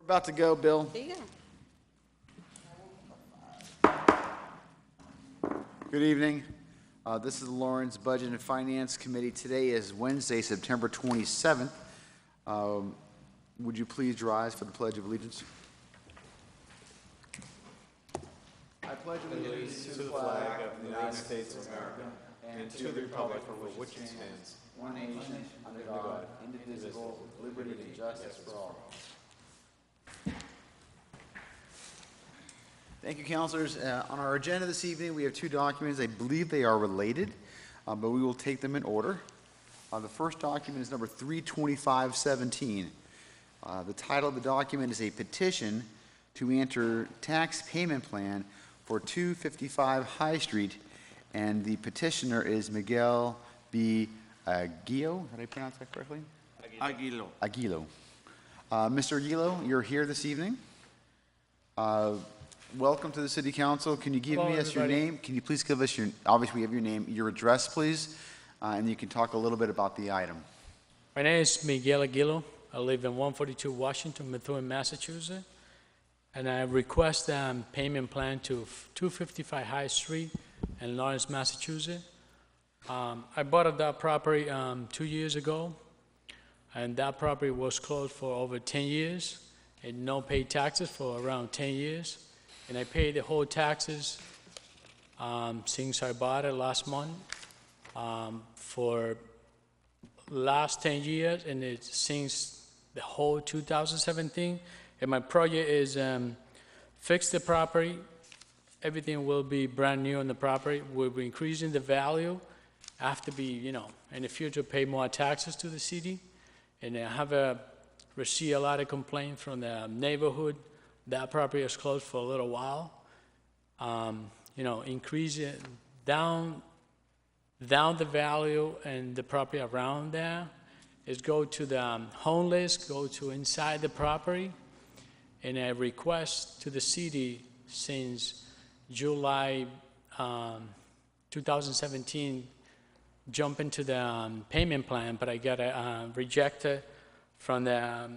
We're about to go, Bill. There you go. Good evening. This is the Lawrence Budget and Finance Committee. Today is Wednesday, September 27th. Would you please rise for the Pledge of Allegiance? I pledge allegiance To the flag of the United States of America and to the republic for which it stands, one nation, under God, indivisible, with liberty and justice for all. Thank you, councilors. On our agenda this evening, we have two documents. I believe they are related, but we will take them in order. The first document is number 32517. The title of the document is a petition to enter tax payment plan for 255 High Street, and the petitioner is Miguel B. Aguilo. Did I pronounce that correctly? Aguilo. Aguilo. Mr. Aguilo, you're here this evening. Welcome to the City Council. Can you give Hello, us your everybody. name? Can you please give us your, obviously we have your name, your address, please, and you can talk a little bit about the item. My name is Miguel Aguilo. I live in 142 Washington, Methuen, Massachusetts. And I request payment plan to 255 High Street in Lawrence, Massachusetts. I bought that property 2 years ago, and that property was closed for over 10 years and no paid taxes for around 10 years. And I paid the whole taxes since I bought it last month for last 10 years, and it's since the whole 2017. And my project is fix the property. Everything will be brand new on the property. We'll be increasing the value. I have to be, in the future, pay more taxes to the city. And I have received a lot of complaints from the neighborhood. That property is closed for a little while. Increase it down the value and the property around there is go to the homeless, go to inside the property. And I request to the city since July 2017, jump into the payment plan, but I got rejected from the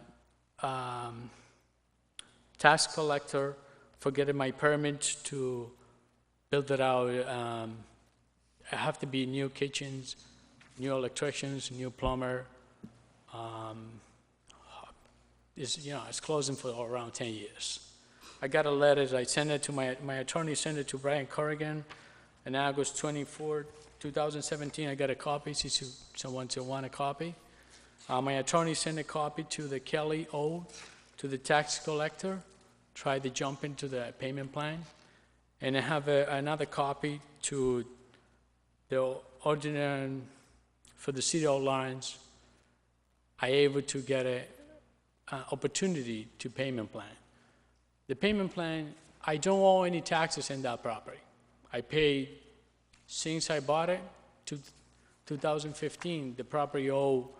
tax collector for getting my permit to build it out. I have to be new kitchens, new electricians, new plumber. It's closing for around 10 years. I got a letter, I sent it to my attorney, sent it to Brian Corrigan in August 24, 2017. I got a copy, see someone to want a copy. My attorney sent a copy to the Kelly O, to the tax collector, tried to jump into the payment plan. And I have another copy to the ordinary, for the city of Lawrence. I able to get a opportunity to payment plan. The payment plan, I don't owe any taxes in that property. I paid, since I bought it, 2015, the property owed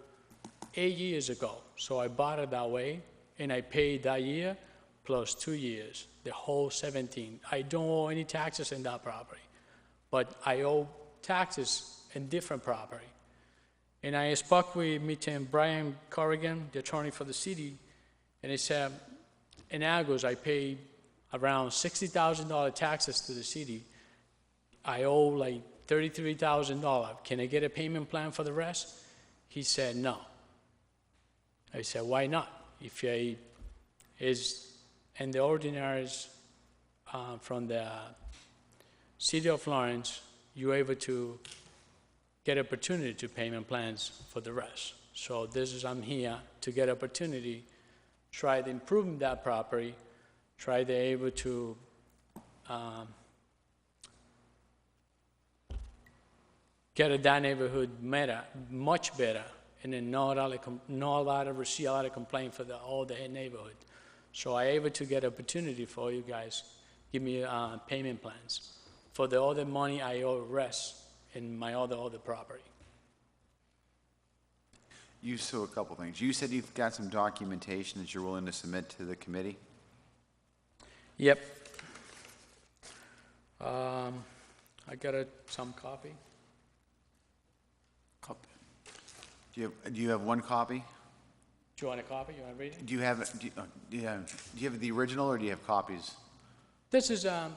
8 years ago. So I bought it that way, and I paid that year plus 2 years, the whole 17. I don't owe any taxes in that property, but I owe taxes in different property. And I spoke with Mr. Brian Corrigan, the attorney for the city, and he said, in August, I paid around $60,000 taxes to the city. I owe like $33,000. Can I get a payment plan for the rest? He said, no. I said, why not? If I is in the ordinaries from the city of Lawrence, you're able to get opportunity to payment plans for the rest. So I'm here to get opportunity, try to improve that property, try to able to get that neighborhood much better, and then receive a lot of complaints for all the neighborhood. So I able to get opportunity for you guys, give me payment plans for the other money I owe rest in my other property. You saw a couple things. You said you've got some documentation that you're willing to submit to the committee. Yep. I got some copy. Do you have one copy? Do you want a copy? You want to read it? Do you have, do you have the original, or do you have copies? This is a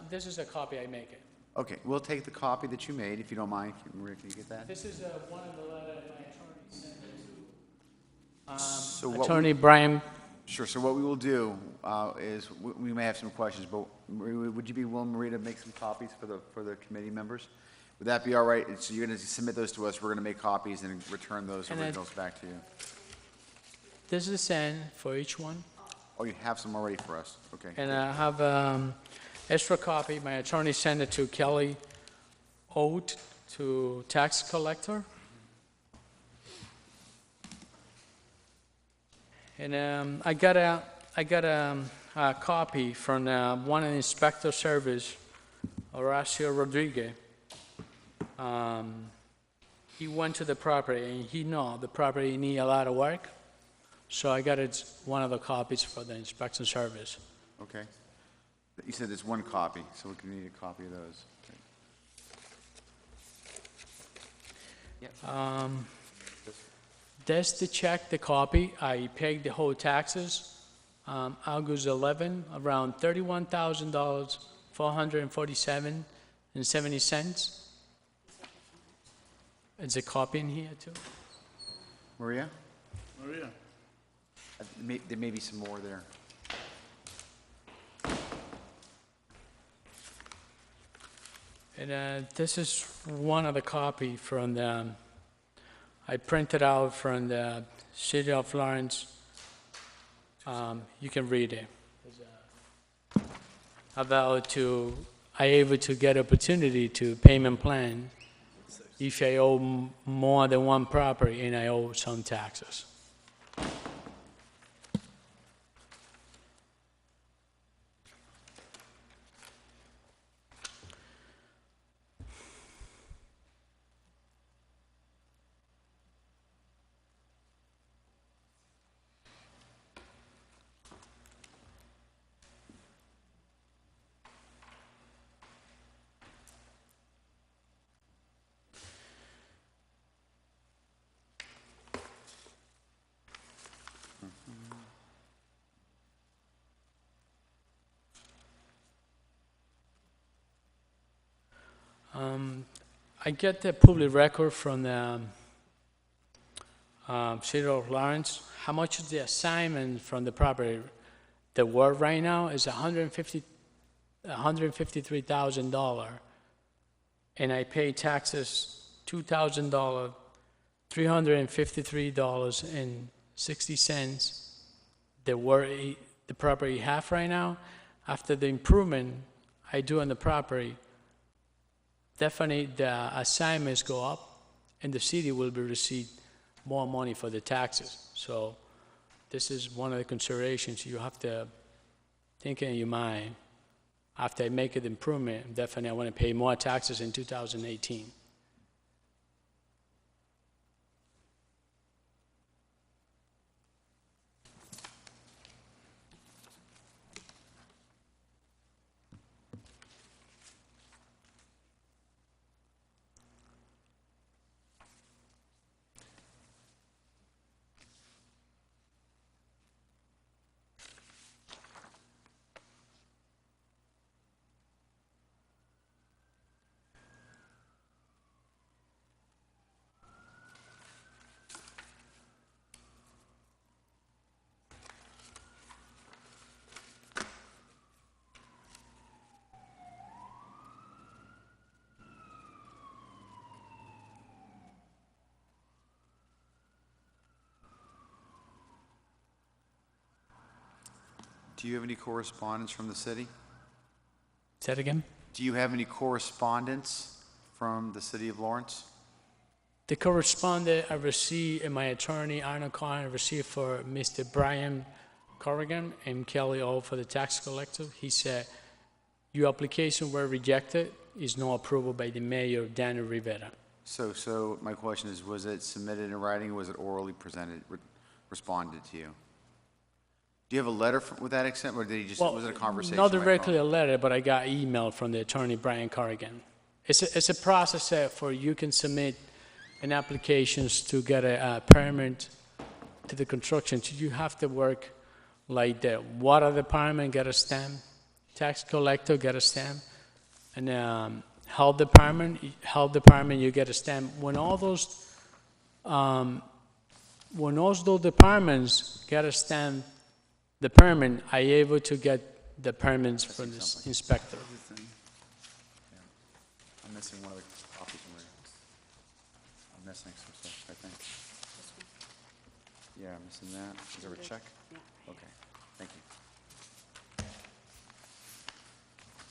copy I make it. Okay, we'll take the copy that you made, if you don't mind. Maria, can you get that? This is one of the letters my attorney sent it So to what we- Attorney Brian. Sure, so what we will do is, we may have some questions, but Maria, would you be willing, Maria, to make some copies for the committee members? Would that be all right? So you're going to submit those to us, we're going to make copies and return those And then- originals back to you. This is send for each one. Oh, you have some already for us? Okay. And I have extra copy. My attorney sent it to Kelly Oat, to tax collector. And I got a copy from one of the inspector service, Horacio Rodriguez. He went to the property and he know the property need a lot of work. So I got one of the copies for the inspection service. Okay. You said there's one copy, so we can need a copy of those. Okay. That's the check, the copy. I paid the whole taxes. August 11, around $31,000, $447.70. It's a copy in here too. Maria? Maria. There may be some more there. And this is one of the copy from the, I printed out from the City of Lawrence. You can read it. I able to get opportunity to payment plan if I owe more than one property and I owe some taxes. I get the public record from the City of Lawrence. How much is the assignment from the property? The worth right now is $153,000, and I pay taxes $2,000, $353.60. The property half right now. After the improvement I do on the property, definitely the assignments go up and the city will be receive more money for the taxes. So this is one of the considerations you have to think in your mind. After I make an improvement, definitely I want to pay more taxes in 2018. Do you have any correspondence from the city? Say that again? Do you have any correspondence from the city of Lawrence? The correspondence I received, and my attorney, Arnold Cohen, I received for Mr. Brian Corrigan and Kelly O for the tax collector. He said, your application were rejected, is no approval by the mayor, Daniel Rivera. So my question is, was it submitted in writing, or was it orally presented, responded to you? Do you have a letter with that extent, or did he just, was it a conversation? Not by directly phone? a letter, but I got email from the attorney, Brian Corrigan. It's a process that for you can submit an applications to get a permit to the construction, you have to work like the water department get a stamp, tax collector get a stamp, and health department, you get a stamp. When all those departments get a stamp, the permit, I able to get the permits from this inspector. I'm missing one of the copies from there. I'm missing some stuff, I think. Yeah, I'm missing that. Is there a check? Okay, thank you.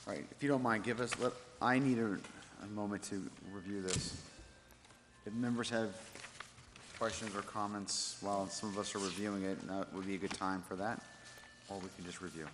All right, if you don't mind, I need a moment to review this. If members have questions or comments while some of us are reviewing it, that would be a good time for that, or we can just review.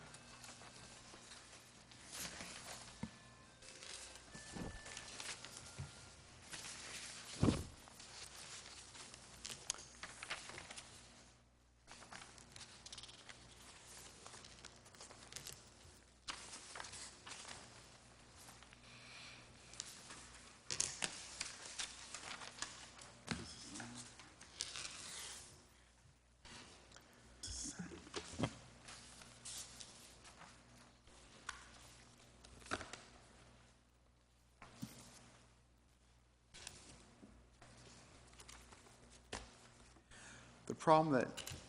The problem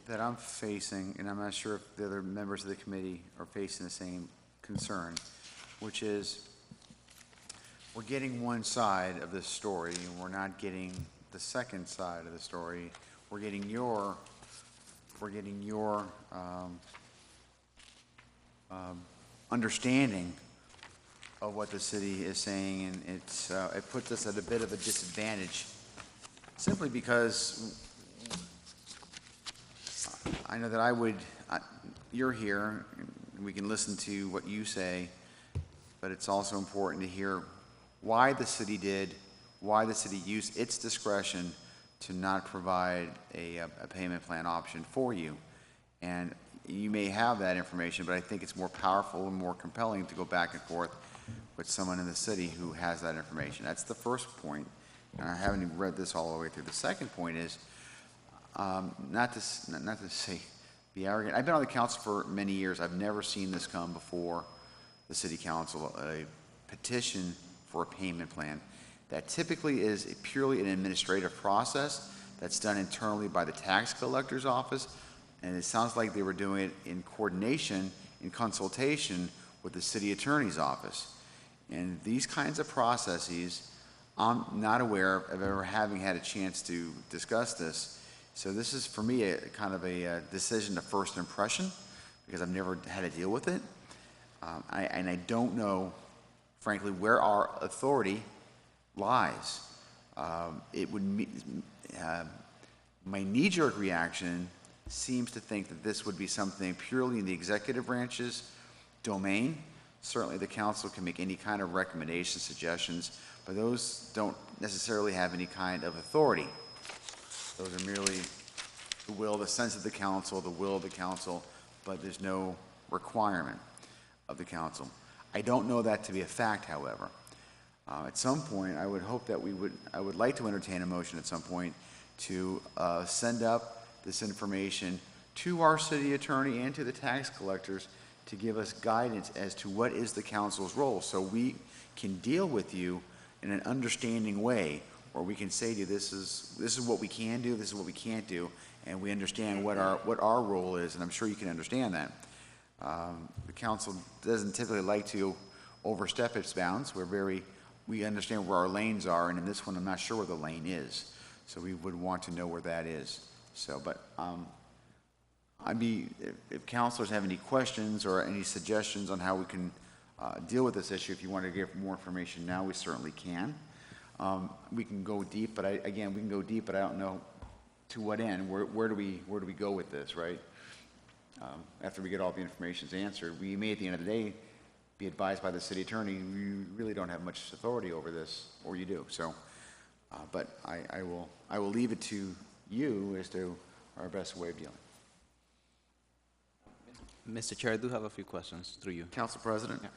that I'm facing, and I'm not sure if the other members of the committee are facing the same concern, which is we're getting one side of this story, and we're not getting the second side of the story. We're getting your understanding of what the city is saying, and it puts us at a bit of a disadvantage, simply because I know that you're here, and we can listen to what you say, but it's also important to hear why the city used its discretion to not provide a payment plan option for you. And you may have that information, but I think it's more powerful and more compelling to go back and forth with someone in the city who has that information. That's the first point, and I haven't even read this all the way through. The second point is, not to say be arrogant. I've been on the council for many years. I've never seen this come before the city council, a petition for a payment plan. That typically is purely an administrative process that's done internally by the tax collector's office, and it sounds like they were doing it in coordination, in consultation with the city attorney's office. And these kinds of processes, I'm not aware of ever having had a chance to discuss this. So this is, for me, a kind of a decision of first impression, because I've never had to deal with it. And I don't know, frankly, where our authority lies. My knee-jerk reaction seems to think that this would be something purely in the executive branch's domain. Certainly the council can make any kind of recommendations, suggestions, but those don't necessarily have any kind of authority. Those are merely the sense of the council, the will of the council, but there's no requirement of the council. I don't know that to be a fact, however. At some point, I would hope that I would like to entertain a motion at some point to send up this information to our city attorney and to the tax collectors to give us guidance as to what is the council's role, so we can deal with you in an understanding way, or we can say to you, this is what we can do, this is what we can't do, and we understand what our role is, and I'm sure you can understand that. The council doesn't typically like to overstep its bounds. We understand where our lanes are, and in this one, I'm not sure where the lane is, so we would want to know where that is. So, but if councilors have any questions or any suggestions on how we can deal with this issue, if you want to give more information now, we certainly can. We can go deep, but we can go deep, but I don't know to what end. Where do we go with this, right? After we get all the information answered, we may at the end of the day be advised by the city attorney, you really don't have much authority over this, or you do. So, but I will leave it to you as to our best way of dealing. Mr. Chair, I do have a few questions through you. Council President? Yeah.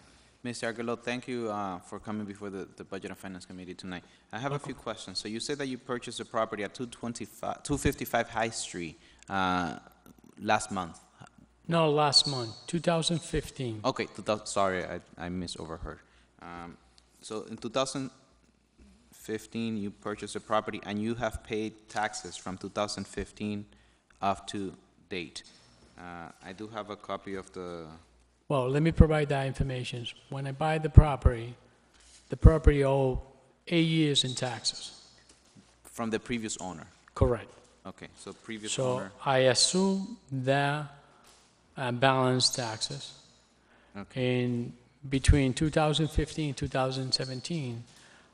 Mr. Aguilar, thank you for coming before the Budget and Finance Committee tonight. I have a few questions. So you said that you purchased a property at 255 High Street. last month. No, last month, 2015. Okay, sorry, I misoverheard. So in 2015, you purchased a property and you have paid taxes from 2015 up to date. I do have a copy of the, Well, let me provide that information. When I buy the property owe 8 years in taxes. from the previous owner. Correct. Okay, so previous So owner, I assume that balance taxes. okay, In between 2015 and 2017,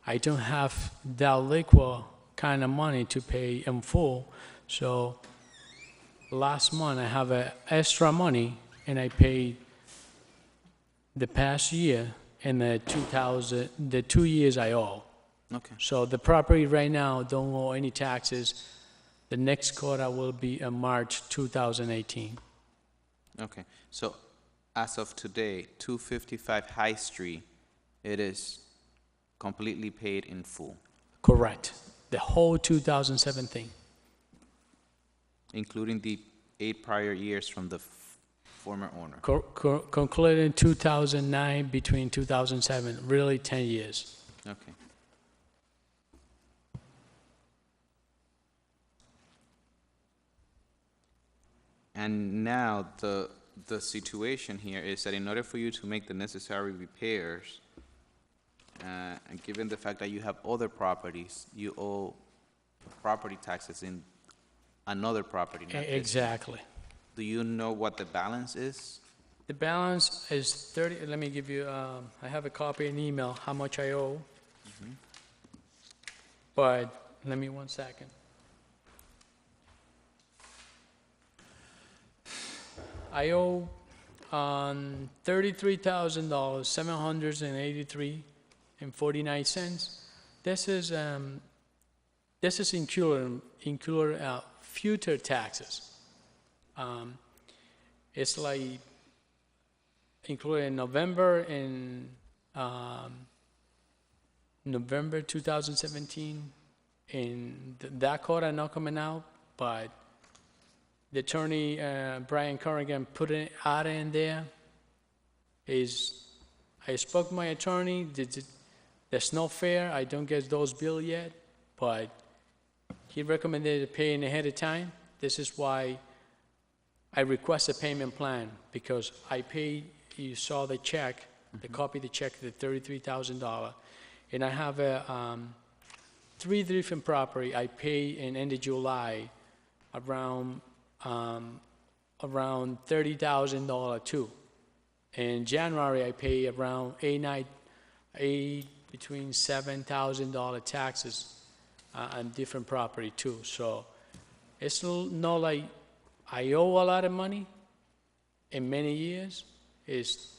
I don't have that liquid kind of money to pay in full. So last month, I have extra money, and I paid the past year and the 2 years I owe. okay, So the property right now don't owe any taxes. The next quarter will be in March 2018. okay. So as of today, 255 High Street, it is completely paid in full, Correct. The whole 2017. including the 8 prior years from the former owner. Concluded in 2009 between 2007, really 10 years. Okay. And now the situation here is that in order for you to make the necessary repairs, and given the fact that you have other properties, you owe property taxes in another property, not this one. Exactly. Do you know what the balance is? The balance is 30, let me give you, I have a copy in email, how much I owe. But, let me 1 second. I owe $33,000, $783.49. This is including future taxes. It's like including November 2017, and that quarter not coming out, but the attorney, Brian Corrigan, put it out in there. I spoke to my attorney, that's not fair, I don't get those bills yet, but he recommended paying ahead of time. This is why I request a payment plan, because I paid, you saw the check, the copy of the check, the $33,000, and I have 3 different property I pay in end of July around $30,000 too. In January, I pay around between $7,000 taxes on different property too. So it's not like I owe a lot of money in many years. It's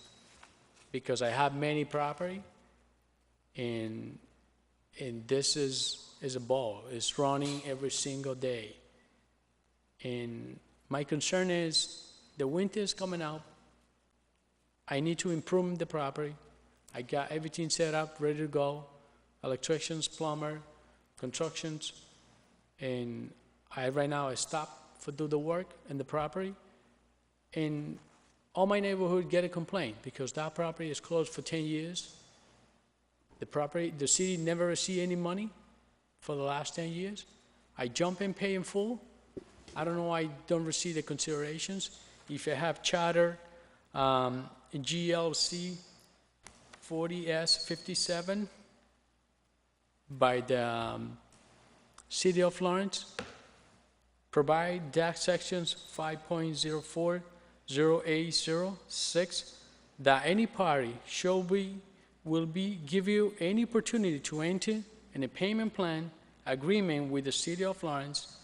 because I have many property, and this is a ball. It's running every single day. And my concern is the winter is coming out. I need to improve the property. I got everything set up, ready to go. Electricians, plumber, constructions. And right now I stopped for do the work in the property. And all my neighborhood get a complaint because that property is closed for 10 years. The city never received any money for the last 10 years. I jump and pay in full. I don't know why I don't receive the considerations. If I have charter, GLC 40S57 by the City of Lawrence, provide DAC sections 5.04, 0806, that any party will give you any opportunity to enter in a payment plan agreement with the City of Lawrence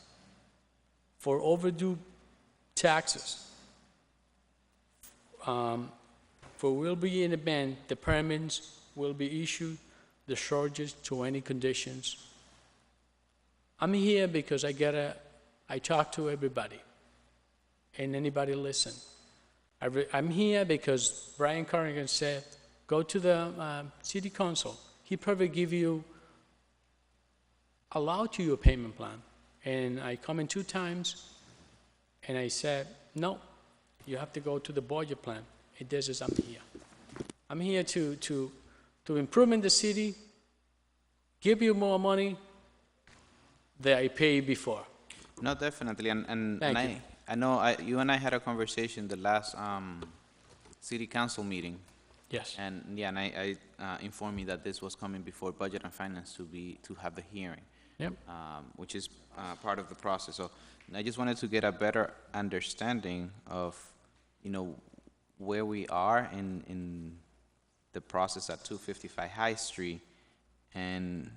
for overdue taxes. For will be in event the permits will be issued, the charges to any conditions. I'm here because I talk to everybody, and anybody listen. I'm here because Brian Corrigan said, go to the city council. He probably allow to you a payment plan. And I come in 2 times, And I said, no, you have to go to the budget plan. And this is, I'm here. I'm here to improve in the city, give you more money that I paid before. No, definitely, and Thank you. I know you and I had a conversation the last city council meeting, Yes. and yeah, and I informed me that this was coming before Budget and Finance to have the hearing, Yep. which is part of the process. So I just wanted to get a better understanding of, where we are in the process at 255 High Street, and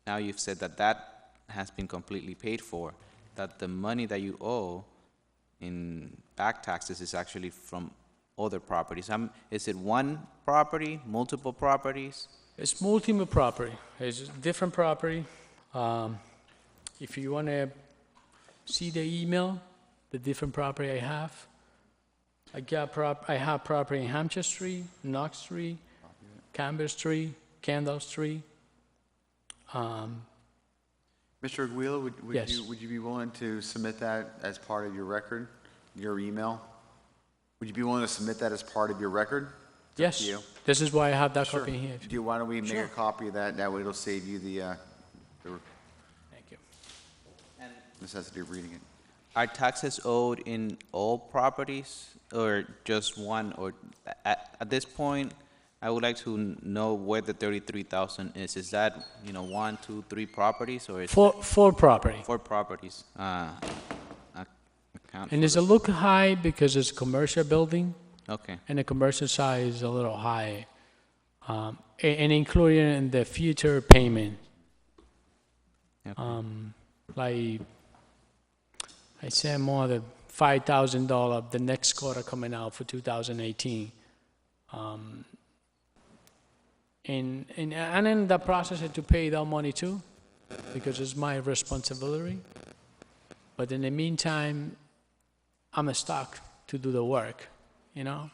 now you've said that has been completely paid for, that the money that you owe in back taxes is actually from other properties. Is it one property, multiple properties? It's multiple property. It's different property. If you want to see the email, the different property I have, I have property in Hampshire Street, Knox Street, Campbell Street, Kendall Street. Mr. Aguila, Yes. would you be willing to submit that as part of your record, your email? Would you be willing to submit that as part of your record? It's up Yes, to you. this is why I have that Sure. copy here. Why don't we make Sure. a copy of that? That way it'll save you the Thank you. necessity of reading it. Are taxes owed in all properties or just one? Or at this point, I would like to know where the 33,000 is. Is that, 1, 2, 3 properties, or is it Four property. 4 properties? Account And for it's a look high because it's a commercial building, Okay, and the commercial side is a little high. And including in the future payment, okay. like, I said more than $5,000 the next quarter coming out for 2018. And in the process to pay that money too, because it's my responsibility. But in the meantime, I'm stuck to do the work, And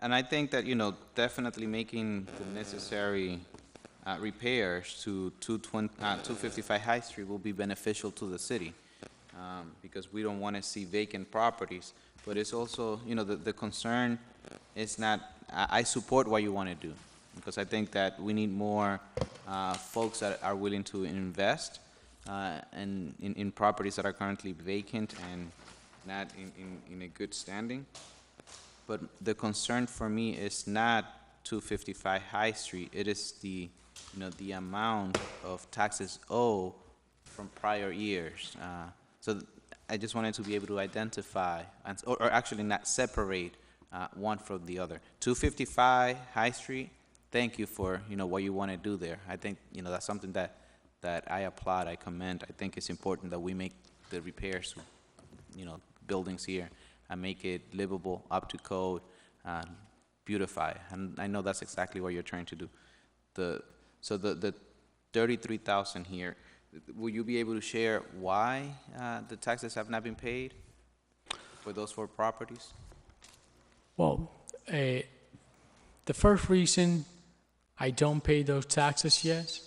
I think that, definitely making the necessary repairs to 255 High Street will be beneficial to the city, because we don't want to see vacant properties. But it's also, the concern is not, I support what you want to do, because I think that we need more folks that are willing to invest in properties that are currently vacant and not in a good standing. But the concern for me is not 255 High Street. It is the amount of taxes owed from prior years. So I just wanted to be able to identify, or actually not separate one from the other. 255 High Street, thank you for, what you want to do there. I think, that's something that I applaud, I commend. I think it's important that we make the repairs, buildings here, and make it livable, up to code, beautify. And I know that's exactly what you're trying to do. So the 33,000 here, will you be able to share why the taxes have not been paid for those 4 properties? Well, the first reason I don't pay those taxes yet,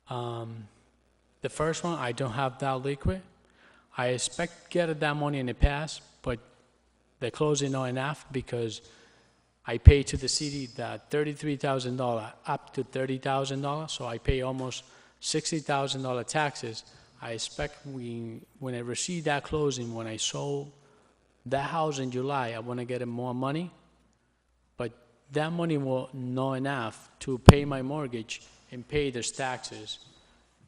the first one, I don't have that liquid. I expect to get that money in the past, but the closing not enough because I pay to the city that $33,000 up to $30,000, so I pay almost $60,000 taxes. I expect when I receive that closing, when I sold that house in July, I want to get more money, but that money will not enough to pay my mortgage and pay those taxes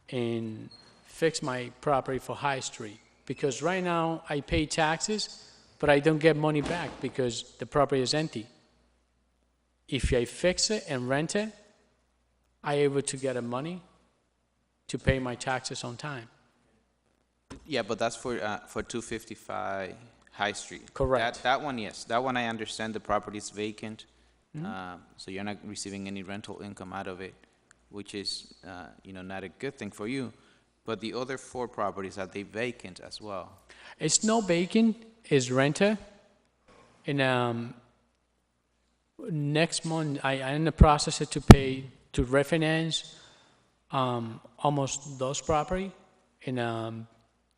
and fix my property for High Street. Because right now I pay taxes, but I don't get money back because the property is empty. If I fix it and rent it, I'm able to get the money to pay my taxes on time. Yeah, but that's for 255 High Street. Correct. That one, yes. That one I understand the property is vacant, so you're not receiving any rental income out of it, which is, not a good thing for you. But the other 4 properties, are they vacant as well? It's no vacant, it's rented. And next month, I am in the process to pay, to refinance almost those property. And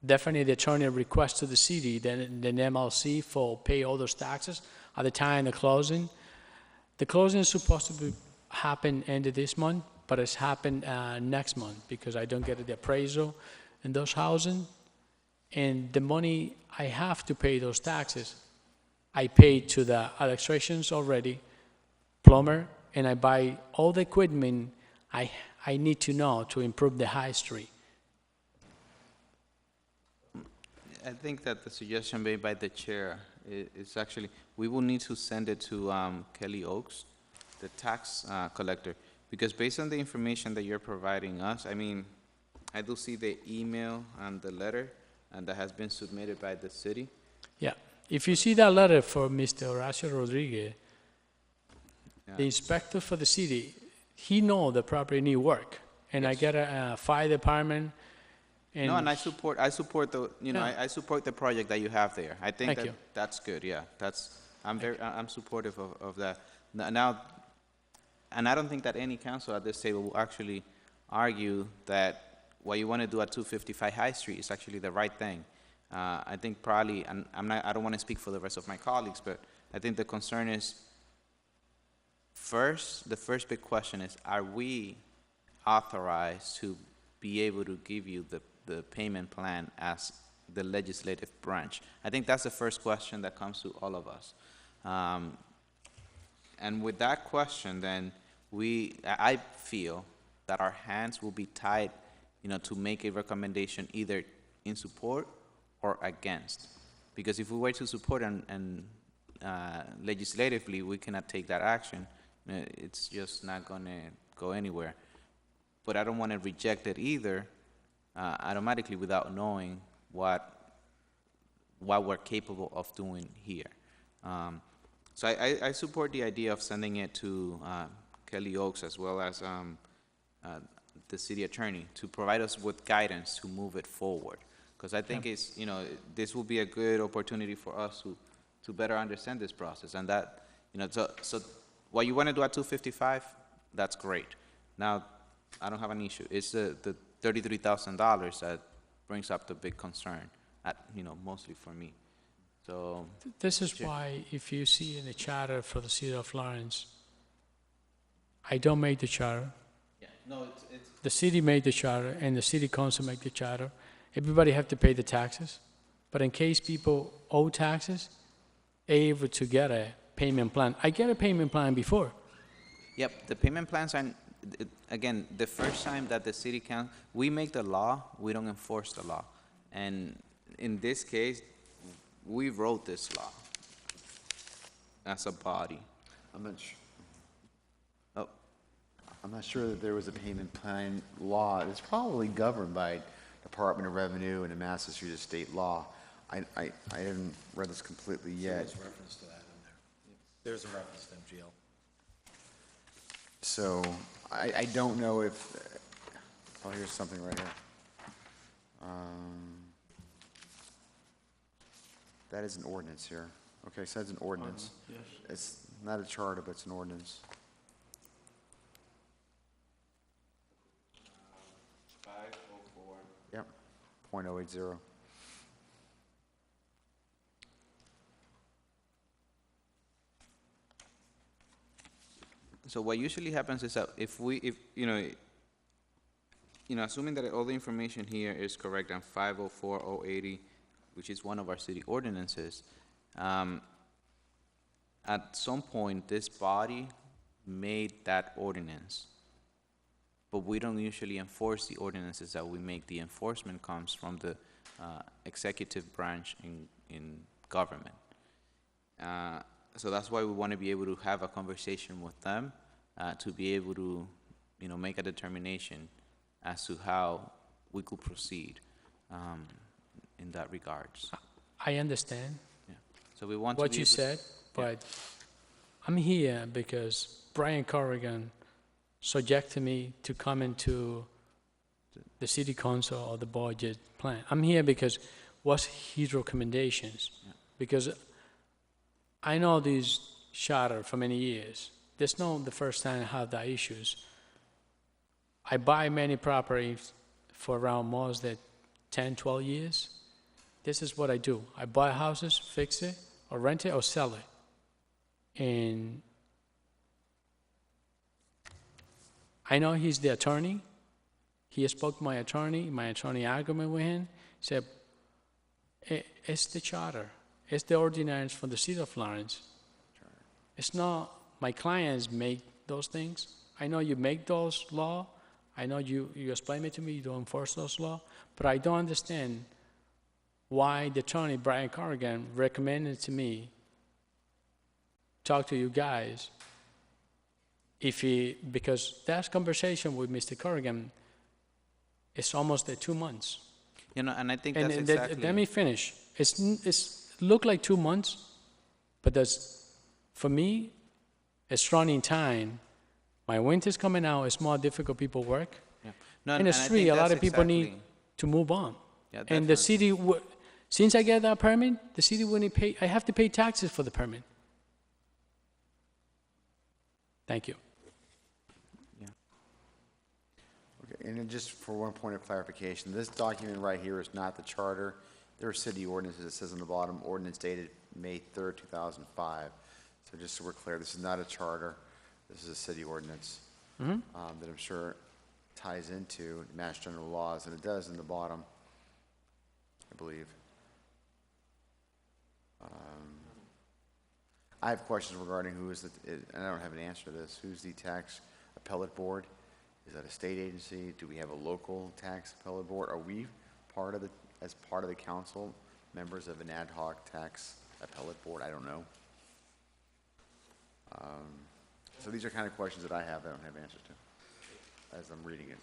definitely the attorney request to the city, then MLC for pay all those taxes at the time of the closing. The closing is supposed to happen end of this month, but it's happened next month because I don't get the appraisal in those housing. And the money I have to pay those taxes, I pay to the electricians already, plumber, and I buy all the equipment I need to know to improve the high street. I think that the suggestion made by the chair is actually, we will need to send it to Kelly Oaks, the tax collector, because based on the information that you're providing us, I mean, I do see the email and the letter, and that has been submitted by the city. Yeah, if you see that letter for Mr. Horacio Rodriguez, Yeah. the inspector for the city, he know the property need work, and I get a fire department, and No, and I support the, you know, Yeah. I support the project that you have there. I think Thank that you. that's good, yeah. I'm supportive of that. Now, and I don't think that any council at this table will actually argue that what you want to do at 255 High Street is actually the right thing. I think probably, and I don't want to speak for the rest of my colleagues, but I think the concern is, the first big question is, are we authorized to be able to give you the payment plan as the legislative branch? I think that's the first question that comes to all of us. And with that question, then I feel that our hands will be tied, you know, to make a recommendation either in support or against. Because if we were to support and legislatively, we cannot take that action, it's just not going to go anywhere. But I don't want to reject it either automatically without knowing what we're capable of doing here. So I support the idea of sending it to Kelly Oaks as well as the city attorney to provide us with guidance to move it forward. Because I think it's, you know, this will be a good opportunity for us to better understand this process. And that, you know, so what you want to do at 255, that's great. Now, I don't have an issue. It's the $33,000 that brings up the big concern, you know, mostly for me. So, this is why if you see in the charter for the city of Lawrence, I don't make the charter. yeah, no, it's The city made the charter, and the city council make the charter. Everybody have to pay the taxes. But in case people owe taxes, able to get a payment plan. I get a payment plan before. Yep, the payment plans are, again, the first time that the city council, we make the law, we don't enforce the law. And in this case, we wrote this law as a body. I'm not sure that there was a payment plan law. It's probably governed by Department of Revenue and the Massachusetts state law. I haven't read this completely yet. There's reference to that in there. There's a reference to MGL. So I don't know if, oh, here's something right here. That is an ordinance here. Okay, so that's an ordinance. Yes. It's not a charter, but it's an ordinance. 504. Yep, .080. So what usually happens is that if you know, assuming that all the information here is correct on 504-080, which is one of our city ordinances, at some point, this body made that ordinance, but we don't usually enforce the ordinances that we make. The enforcement comes from the executive branch in government. So that's why we want to be able to have a conversation with them to be able to, make a determination as to how we could proceed in that regards. I understand Yeah. So we want what to be you able to- said, but I'm here because Brian Corrigan subjected me to come into the city council or the budget plan. I'm here because what's his recommendations? Yeah. Because I know this charter for many years. This not the first time I have that issues. I buy many properties for around most than 10, 12 years. this is what I do. I buy houses, fix it, or rent it, or sell it. And I know he's the attorney. He spoke to my attorney argument with him, said, it's the charter. It's the ordinance from the city of Florence. It's not, my clients make those things. I know you make those law. I know you explain it to me, you don't enforce those law, but I don't understand why the attorney, Brian Corrigan, recommended to me, talk to you guys, because that conversation with Mr. Corrigan is almost 2 months. You know, and I think And that's let exactly, me finish. It's look like 2 months, but for me, it's running time. My winter's coming out, it's more difficult people work. yeah. No, In the and I street, think a lot that's of people need exactly- to move on. Yeah, And the definitely. city, since I get that permit, the city wouldn't pay, I have to pay taxes for the permit. Thank you. Okay, and then just for one point of clarification, this document right here is not the charter. There are city ordinances, it says on the bottom, ordinance dated May 3rd, 2005. So just so we're clear, this is not a charter, this is a city ordinance that I'm sure ties into Mass General laws, and it does in the bottom, I believe. I have questions regarding who is and I don't have an answer to this, who's the tax appellate board? Is that a state agency? Do we have a local tax appellate board? Are we as part of the council, members of an ad hoc tax appellate board? I don't know. So these are kind of questions that I have that I don't have answers to as I'm reading it.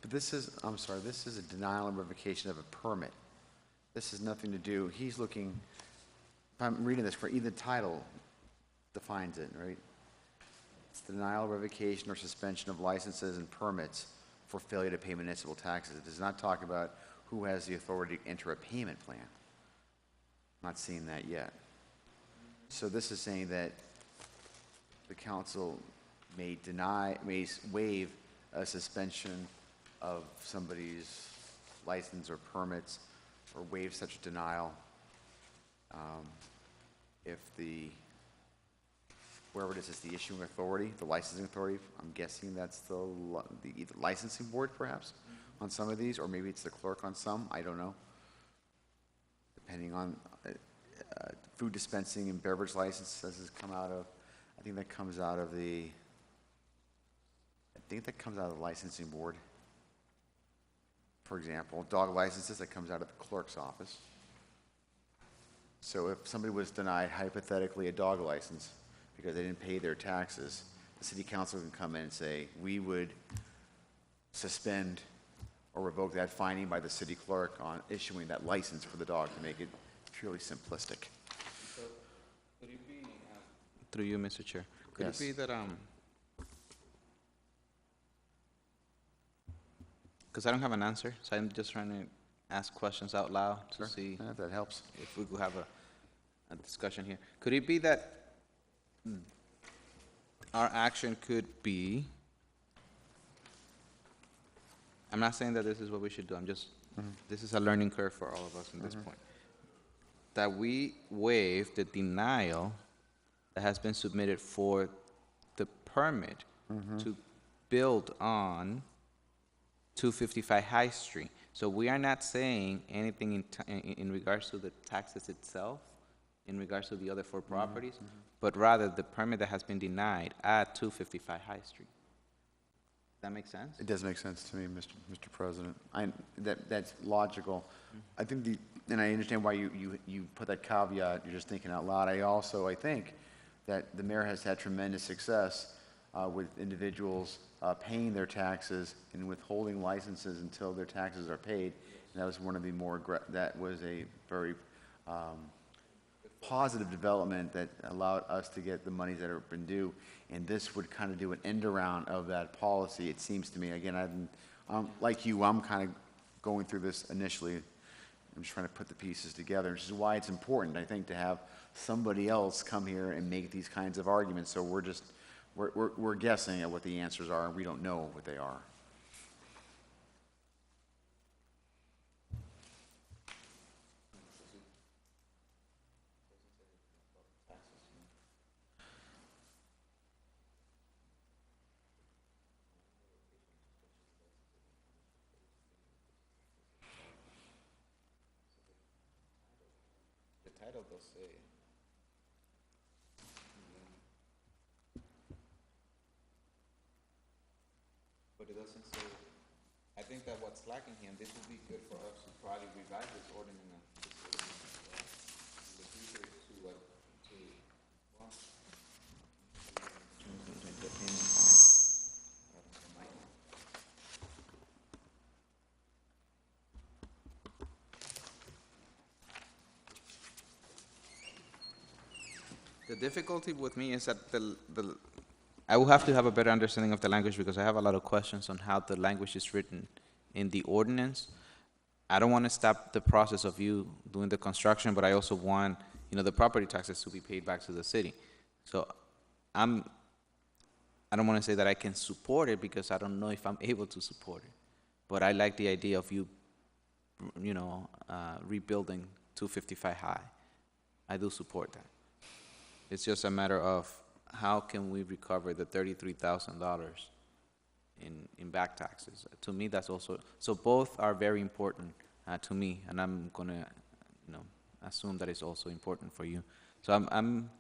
But this is, I'm sorry, this is a denial and revocation of a permit. This has nothing to do, he's looking, if I'm reading this correctly, the title defines it, right? It's denial, revocation, or suspension of licenses and permits for failure to pay municipal taxes. It does not talk about who has the authority to enter a payment plan. I'm not seeing that yet. So this is saying that the council may waive a suspension of somebody's license or permits, or waive such denial if wherever it is the issuing authority, the licensing authority, I'm guessing that's the either licensing board perhaps on some of these, or maybe it's the clerk on some, I don't know. Depending on food dispensing and beverage licenses come out of, I think that comes out of the licensing board. For example, dog licenses, that comes out of the clerk's office. So if somebody was denied hypothetically a dog license because they didn't pay their taxes, the city council can come in and say, we would suspend or revoke that finding by the city clerk on issuing that license for the dog, to make it purely simplistic. Could it be, through you, Mr. Chair, could it Yes. be that, because I don't have an answer, so I'm just trying to ask questions out loud to see Yeah, that helps. if we could have a discussion here. Could it be that our action could be, I'm not saying that this is what we should do, I'm just, this is a learning curve for all of us at this point, that we waive the denial that has been submitted for the permit to build on 255 High Street. So we are not saying anything in regards to the taxes itself, in regards to the other 4 properties, but rather the permit that has been denied at 255 High Street. Does that make sense? It does make sense to me, Mr. President. That's logical. I think and I understand why you put that caveat, you're just thinking out loud. I think that the mayor has had tremendous success with individuals paying their taxes and withholding licenses until their taxes are paid. And that was one of the that was a very positive development that allowed us to get the monies that have been due. And this would kind of do an end around of that policy, it seems to me. Again, like you, I'm kind of going through this initially. I'm just trying to put the pieces together, which is why it's important, I think, to have somebody else come here and make these kinds of arguments. So we're guessing at what the answers are, and we don't know what they are. The title does say. But it doesn't say, I think that what's lacking here, and this would be good for us to probably revise this ordinance. The future to what, to, well. The payment plan. The difficulty with me is that I will have to have a better understanding of the language because I have a lot of questions on how the language is written in the ordinance. I don't want to stop the process of you doing the construction, but I also want, the property taxes to be paid back to the city. So I don't want to say that I can support it because I don't know if I'm able to support it. But I like the idea of you, rebuilding 255 High. I do support that. It's just a matter of how can we recover the $33,000 in back taxes. To me, that's also, so both are very important to me, and I'm gonna, assume that it's also important for you. So I'm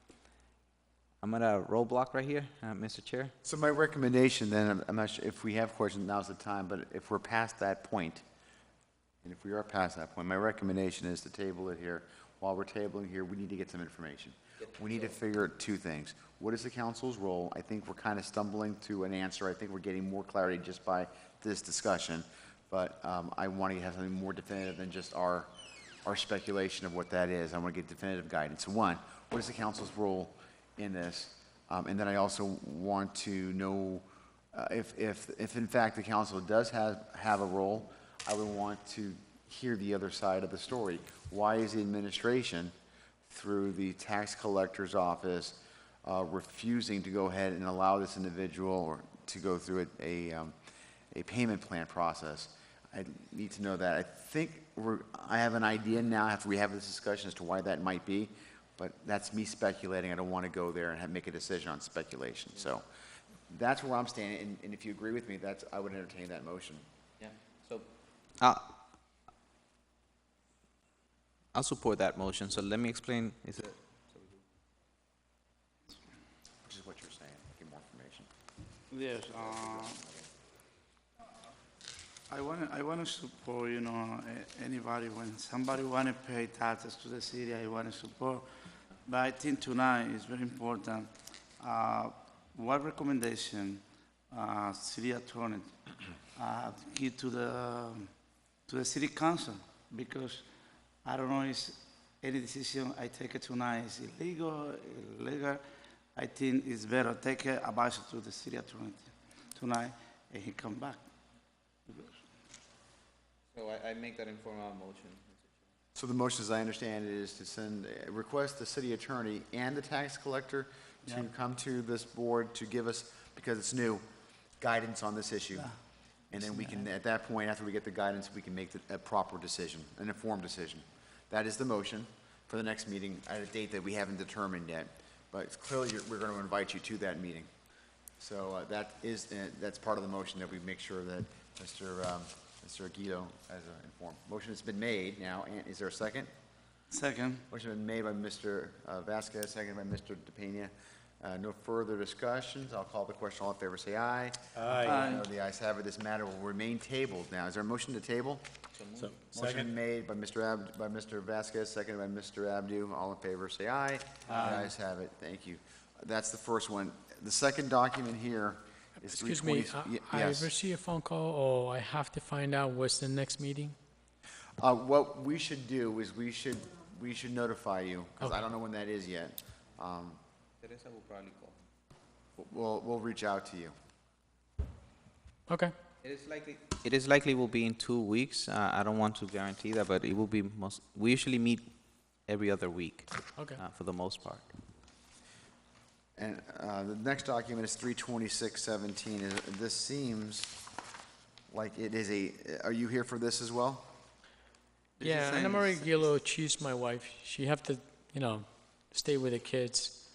at a roadblock right here, Mr. Chair. So my recommendation then, I'm not sure if we have questions, now's the time, but if we're past that point, and if we are past that point, my recommendation is to table it here. While we're tabling here, we need to get some information. We need to figure out two things. What is the council's role? I think we're kind of stumbling to an answer. I think we're getting more clarity just by this discussion. But I want to have something more definitive than just our speculation of what that is. I want to get definitive guidance. So one, what is the council's role in this? And then I also want to know if in fact the council does have a role, I would want to hear the other side of the story. Why is the administration, through the tax collector's office, refusing to go ahead and allow this individual to go through a payment plan process? I need to know that. I think I have an idea now after we have this discussion as to why that might be, but that's me speculating. I don't want to go there and make a decision on speculation. So that's where I'm standing, and if you agree with me, I would entertain that motion. Yeah. So I'll support that motion. So let me explain. Which is what you're saying. Get more information. Yes, I want to support, anybody, when somebody want to pay taxes to the city, I want to support. But I think tonight is very important. What recommendation city attorney give to the city council? Because I don't know if any decision I take it tonight is illegal. I think it's better take advice to the city attorney tonight and he come back. So I make that informal motion. So the motion, as I understand it, is to request the city attorney and the tax collector to come to this board to give us, because it's new, guidance on this issue. Yeah. And then we can, at that point, after we get the guidance, we can make a proper decision, an informed decision. That is the motion for the next meeting at a date that we haven't determined yet. But it's clearly, we're going to invite you to that meeting. So that's part of the motion, that we make sure that Mr. Aguido has informed. Motion has been made now. Is there a second? Second. Motion been made by Mr. Vasquez, seconded by Mr. DePena. No further discussions. I'll call the question. All in favor, say aye. Aye. No, the ayes have it. This matter will remain tabled now. Is there a motion to table? Motion made by Mr. Vasquez, seconded by Mr. Abdu. All in favor, say aye. The ayes have it. Thank you. That's the first one. The second document here is Excuse me, 320. I Yes. receive a phone call, or I have to find out what's the next meeting? What we should do is we should notify you, because I don't know when that is yet. Teresa will probably call. We'll reach out to you. Okay, It is likely will be in 2 weeks. I don't want to guarantee that, but it will be we usually meet every other week, okay. for the most part. And the next document is 32617. This seems like it is are you here for this as well? It's the Yeah, same. Anna Maria Gillo, she's my wife. She have to, stay with the kids.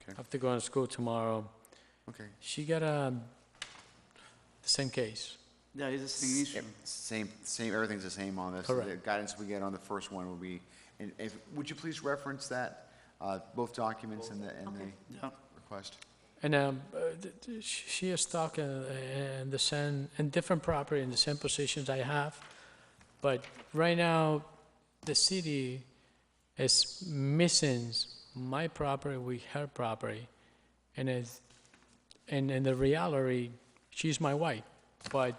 Okay. Have to go to school tomorrow. Okay. She got the same case. Yeah, it's the same issue. Same, everything's the same on this. Correct. The guidance we get on the first one will be, and would you please reference that, both documents and the Yeah. request? And she is stuck in the same, in different property, in the same positions I have. But right now, the city is missing my property with her property. And in the reality, she's my wife. But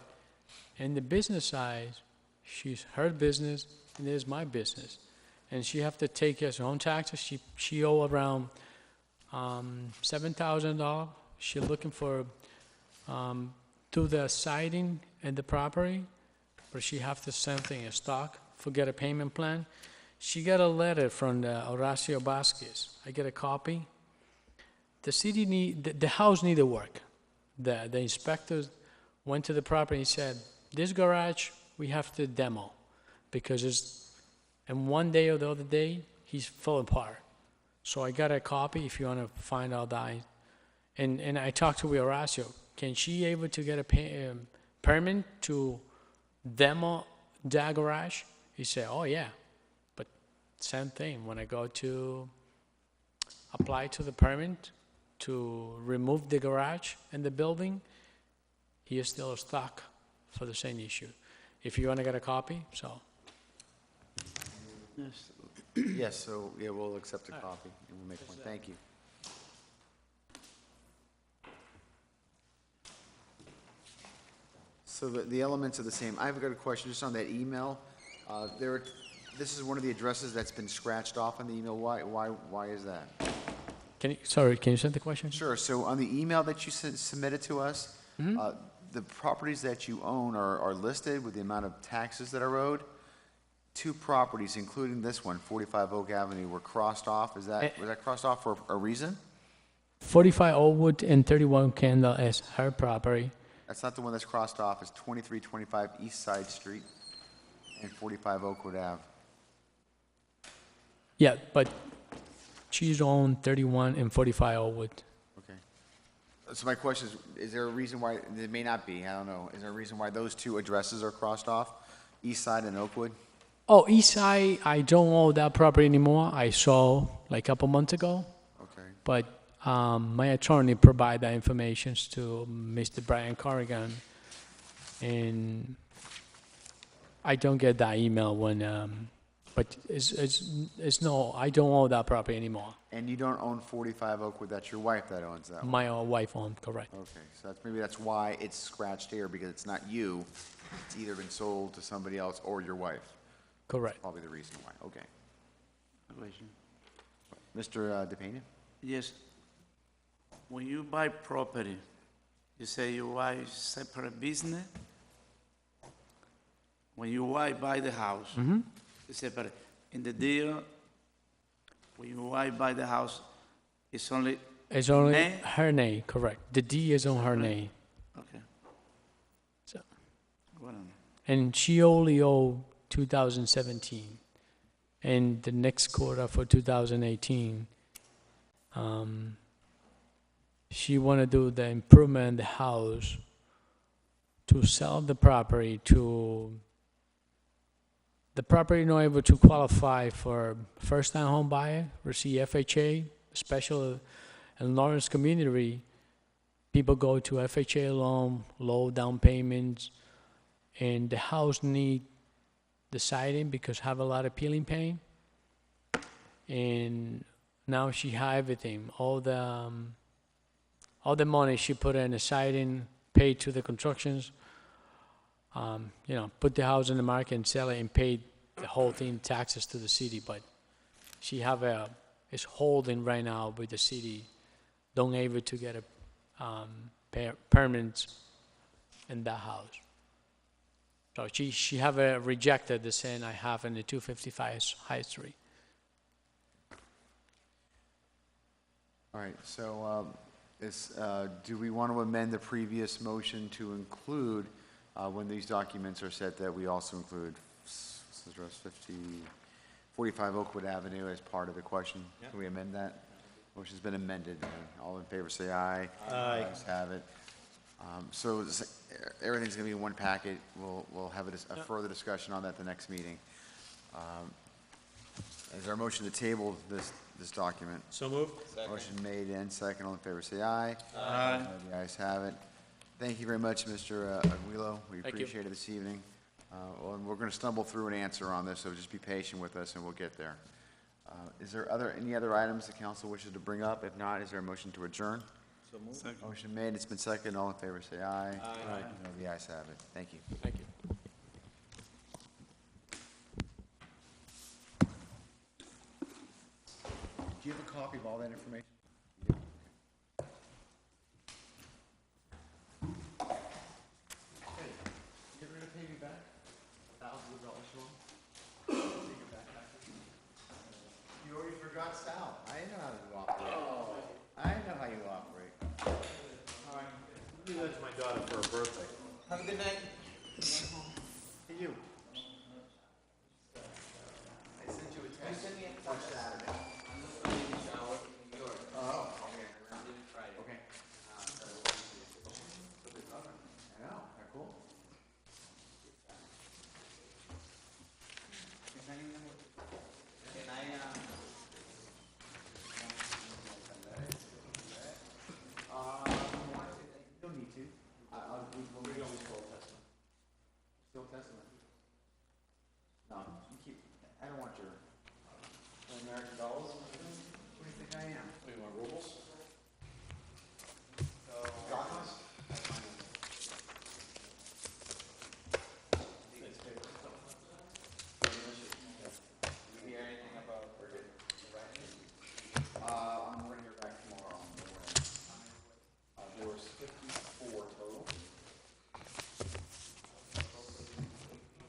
in the business side, she's her business and it is my business. And she have to take her own taxes. She owe around $7,000. She's looking for do the siding and the property, but she have to send thing in stock, forget a payment plan. She got a letter from Horacio Vasquez. I get a copy. The city the house needed work. The inspector went to the property and said, this garage we have to demo because and one day or the other day he's falling apart. So I got a copy if you want to find out that. And I talked to Horacio. Can she able to get a permit to demo that garage? He said, oh yeah. But same thing, when I go to apply to the permit to remove the garage and the building, he is still stuck for the same issue. If you want to get a copy, so. Yes. Yes, so, yeah, we'll accept a copy and we'll make one. Thank you. So the elements are the same. I've got a question just on that email. This is one of the addresses that's been scratched off on the email. Why is that? Can you send the question? Sure, so on the email that you submitted to us, the properties that you own are listed with the amount of taxes that are owed. 2 properties, including this one, 45 Oak Avenue, were crossed off. Was that crossed off for a reason? 45 Oakwood and 31 Kendall is her property. That's not the one that's crossed off. It's 2325 East Side Street and 45 Oakwood Ave. Yeah, but she's on 31 and 45 Oakwood. Okay. So my question is there a reason why, there may not be, I don't know, is there a reason why those 2 addresses are crossed off? East Side and Oakwood? Oh, East Side, I don't own that property anymore. I saw like a couple months ago. Okay. But my attorney provided that information to Mr. Brian Corrigan. And I don't get that email when, but it's no, I don't own that property anymore. And you don't own 45 Oakwood, that's your wife that owns that one? My wife owns, correct. Okay, so maybe that's why it's scratched here, because it's not you. It's either been sold to somebody else or your wife. Correct. Probably the reason why. Okay. Question. Mr. DePena? Yes. When you buy property, you say you buy separate business. When you buy the house, it's separate. In the deal, when you buy the house, it's only. It's only name? her name, correct. The D is on her name. Okay. So, Well, and she only owed 2017. And the next quarter for 2018, she want to do the improvement in the house to sell the property to the property not able to qualify for first-time home buyer, receive FHA, special in Lawrence community. People go to FHA loan, low down payments, and the house need the siding because have a lot of peeling paint. And Now she had everything, all the money she put in the siding, paid to the constructions, put the house in the market and sell it and paid the whole thing, taxes to the city, but she have is holding right now with the city, don't able to get a permit in that house. So she have rejected the same I have in the 255 High Street. All right, so do we want to amend the previous motion to include, when these documents are set, that we also include 45 Oakwood Avenue as part of the question? Can we amend that? Motion's been amended. All in favor, say aye. Aye. Ayes have it. So everything's going to be in one packet. We'll have a further discussion on that the next meeting. Is there a motion to table this document? So moved. Motion made and second. All in favor, say aye. Aye. The ayes have it. Thank you very much, Mr. Aguilo. We Thank you. appreciate it this evening. Well, and we're going to stumble through an answer on this, so just be patient with us and we'll get there. Is there any other items the council wishes to bring up? If not, is there a motion to adjourn? Second. Motion made, it's been seconded. All in favor, say aye. Aye. The ayes have it. Thank you. Thank you. Do you have a copy of all that information? You ever gonna pay me back thousands of dollars for them? Take it back after. You already forgot Sal. I know how you operate. I know how you operate. Do that to my daughter for her birthday. Have a good night. Hey, you. I sent you a text for Saturday. Oh, okay. Okay. I know, they're cool. You don't need to. We're going to Old Testament. Old Testament? No, you keep, I don't want your American dollars. What do you think I am? You want rubles? Drachmas? I'm going to hear back tomorrow on the morning. There was 54 total.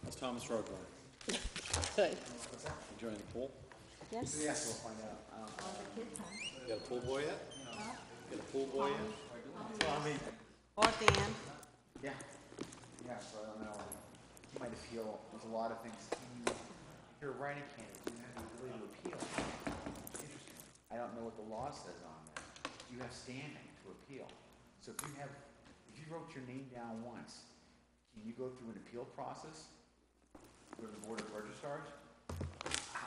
How's Thomas Road going? Good. Enjoying the pool? Yes. Yes, we'll find out. All the kids home. You got a pool boy yet? Got a pool boy yet? Or Dan. Yeah. Yeah, so I don't know. He might appeal. There's a lot of things. If you're a writing candidate, you have the ability to appeal. Interesting. I don't know what the law says on that. You have standing to appeal. So if you wrote your name down once, can you go through an appeal process? Go to the Board of Registrars?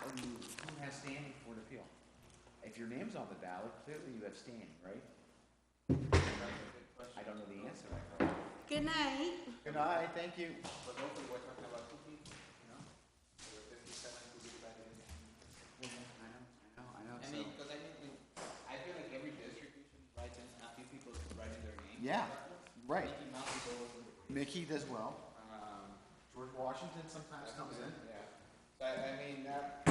Who has standing for an appeal? If your name's on the ballot, clearly you have standing, right? I don't know the answer to that question. Good night. Good night, thank you. But hopefully we're talking about 2 people, There were 57 who divided in. I know. I mean, because I feel like every district usually writes in, a few people writing their name. Yeah, right. Mickey Mouse is always in the Mickey does well. George Washington sometimes comes in. Yeah. So I mean, that,